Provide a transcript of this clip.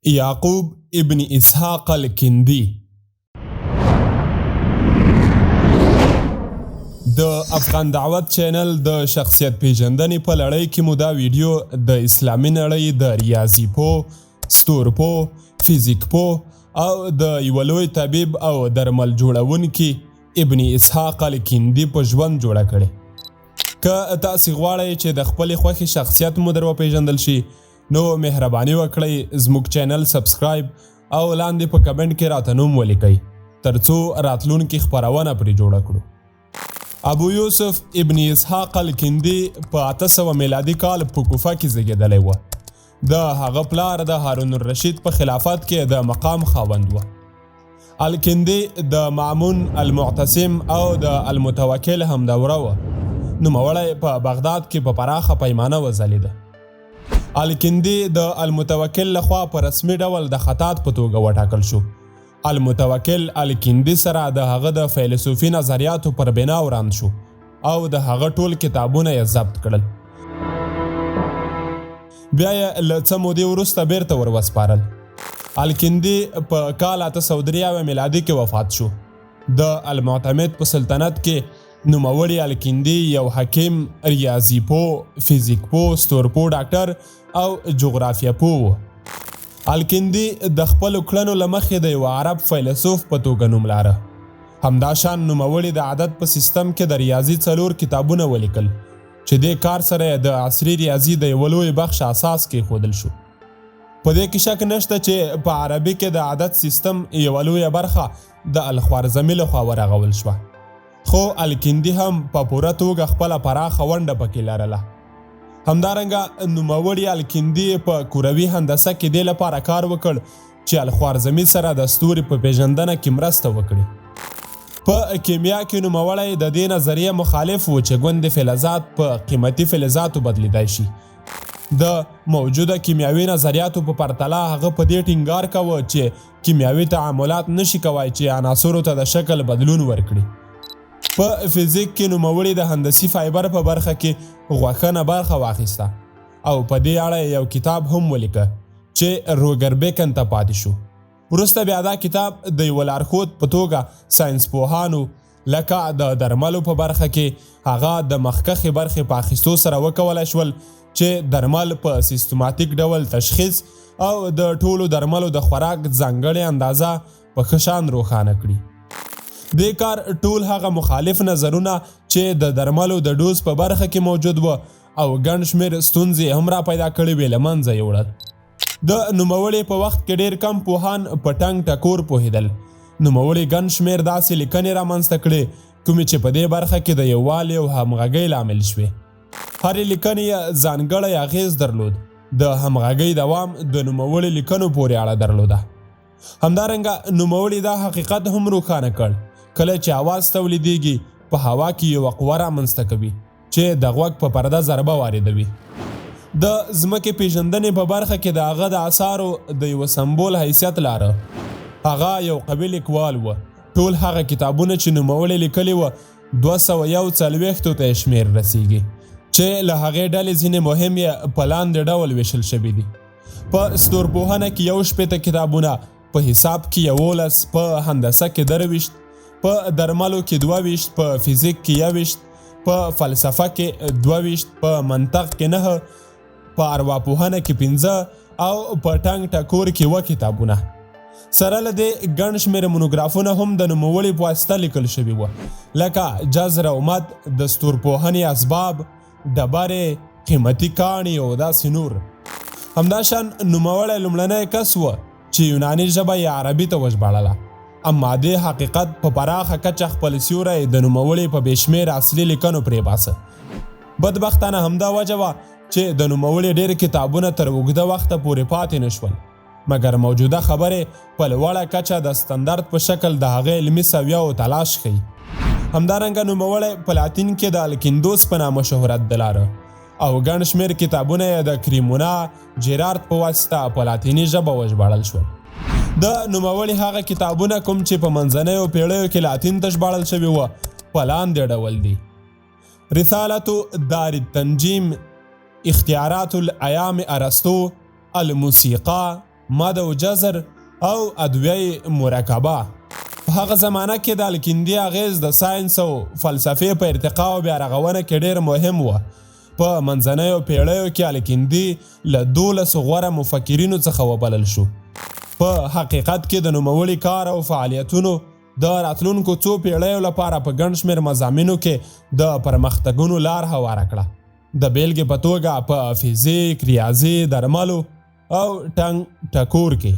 یعقوب ابن اسحاق الکندی د افغان دعوت چینل د شخصیت پیژندنې په لړۍ کې مو دا ویډیو د اسلامي نړۍ د ریاضي پوه، ستورپوه، فزیک پوه او د یوه لوی طبیب او درمل جوړونکي ابن اسحاق الکندي په ژوند جوړه کړې. که تاسې غواړئ چې د خپلې خوښې شخصیت مو در وپیژندل شي نو مهرباني وکړئ زموږ چینل سبسکرایب او لاندې په کمنټ کې راته نوم ولیکئ ترڅو راتلونکي خپرونه پرې جوړه کړو. ابو یوسف ابن اسحاق الکندي په 800 میلادي کال په کوفه کې زیږېدلی و. د هغه پلار د هارون الرشید په خلافت کې د مقام خاوند و. الکندي د مامون، المعتصم او د المتوکل همدوره و. نوموړی په بغداد کې په پراخه پیمانه وځلیده. الکندي د المتوکل لخوا په رسمي ډول د خطاط په توګه وټاکل شو. المتوکل الکندي سره د هغه د فیلسوفي نظریاتو پر بنا وران شو او د هغه ټول کتابونه یې ضبط کړل. بیا یې له څه مودې وروسته بیرته ور وسپارل. الکندي په کال 893 میلادي کې وفات شو. د المعتمد په سلطنت کې نوموړي الکندي یو حکیم، ریاضي پوه، فزیک پوه، ستورپوه ډاکټر او جغرافیه پوه و. الکندي د خپلو کړنو له مخې د یو عرب فیلسوف په توګه نوم لاره. همداشان نوموړي د عدد په سیستم کې د ریاضي 4 کتابونه ولیکل چې دې کار سره د عصري ریاضي د یو لوی بخش اساس کېښودل شو. په دې کې شک نشته چې په عربي کې د عدد سیستم یوه لویه برخه د الخوارزمي لخوا ورغول شوه، خو الکندي هم په پوره توګه خپله پراخه ونډه پکې لرله. همدارنګه نوموړي الکندي په کوروي هندسه کې دې لپاره کار وکړ چې الخوارزمي سره د ستوري په پیژندنه کې مرسته وکړي. په کیمیا کې نوموړی د دې نظریې مخالف و چې ګوندې فلزات په قیمتي فلزاتو بدلیدای شي. د موجوده کیمیاوي نظریاتو په پرتله هغه په دې ټینګار کوه چې کیمیاوي تعاملات نشي کوای چې عناصرو ته د شکل بدلون ورکړي. په فزیک کې نوموړي د هندسي فایبر په برخه کې غوښنه برخه واخیسته او په دې اړه یو کتاب هم ولیکه چې روګر بیکن ته پاتې شو. وروسته بیا دا کتاب د یوه لارښود په توګه ساینس پوهانو لکه د درملو په برخه کې هغه د مخکښې برخې په اخیستو سره وکولی شول چې درمل په سیستماتیک ډول تشخیص او د ټولو درملو د خوراک ځانګړې اندازه په ښه شان روښانه کړي. دې کار ټول هغه مخالف نظرونه چې د درملو د ډوز په برخه کې موجود و او ګڼ شمېر ستونزې هم را پیدا کړې وې له منځه یوړل. د نوموړي په وخت کې ډېر کم پوهان په ټنګ ټکور پوهېدل. نوموړي ګڼ شمېر داسې لیکنې رامنځته کړې کومې چې په دې برخه کې د یووالي او همغږۍ لامل شوې. هرې لیکنې یې ځانګړی اغېز درلود. د همغږۍ دوام د نوموړي لیکنو پورې اړه درلوده. همدارنګه نوموړي دا حقیقت هم روښانه کړ کله چې اواز تولیدېږي په هوا کې یوه قوه رامنځته کوي چې د غوږ په پرده ضربه واردوي. د ځمکې پیژندنې په برخه کې د هغه د اثارو د یوه سمبول حیثیت لاره. هغه یو قوي لیکوال و. ټول هغه کتابونه چې نوموړي لیکلي وه 241 ته یې شمېر رسیږي چې له هغې ډلې ځینې مهم یې په لاندې ډول ویشل شوي دي. په ستورپوهنه کې 60 کتابونه، په حساب کې 11، په هندسه کې 23، په درملو کې 22، په فزیک کې 21، په فلسفه کې 22، په منطق کې 9، په ارواپوهنه کې 15 او په ټنګ ټکور کې 7 کتابونه. سره له دې ګڼ شمېر مونوګرافونه هم د نوموړي په واسطه لیکل شوي وو لکه جذر او مد، د ستورپوهنې اسباب، ډبرې، قیمتي کاڼي او داسې نور. همداشان نوموړی لومړنی کس و چې یوناني ژبه یې عربي ته وژباړله. اما دې حقیقت په پراخه کچه خپل سیوری د نوموړي په بېشمېر اصلي لیکنو پرې باسه. بدبختانه همدا وجه وه چې د نوموړي ډېر کتابونه تر اوږده وخته پورې پاتې نه شول، مګر موجوده خبرې په لوړه کچه د ستندرد په شکل د هغې علمي سویاو تلاش ښیي. همدارنګه نوموړی په لاتین کې د الکندوس په نامه شهرت دلاره او ګڼ شمېر کتابونه یې د کریمونا جیرارد په واسطه په لاتیني ژبه وژباړل شول. د نوموړي هغه کتابونه کوم چې په منځنیو پیړیو کې لاتین ته ژباړل شوي وه په لاندې ډول دي: رسالة دار التنجیم، اختیارات الایام ارسطو، الموسیقا، ماده و جزر او ادویه مرکبه. په هغه زمانه کې د الکندي اغیز د ساینس او فلسفې په ارتقا او بیا رغونه کې ډیر مهم و. په منځنیو پیړیو کې الکندي له 12 غوره مفکرینو څخه وبلل شو. په حقیقت کې د نوموړي کار او فعالیتونو د راتلونکو څو پیړیو لپاره په ګڼ شمېر مضامینو کې د پرمختګونو لار هواره کړه. د بیلګې په توګه په فزیک، ریاضي، درملو او ټنګ ټکور کې.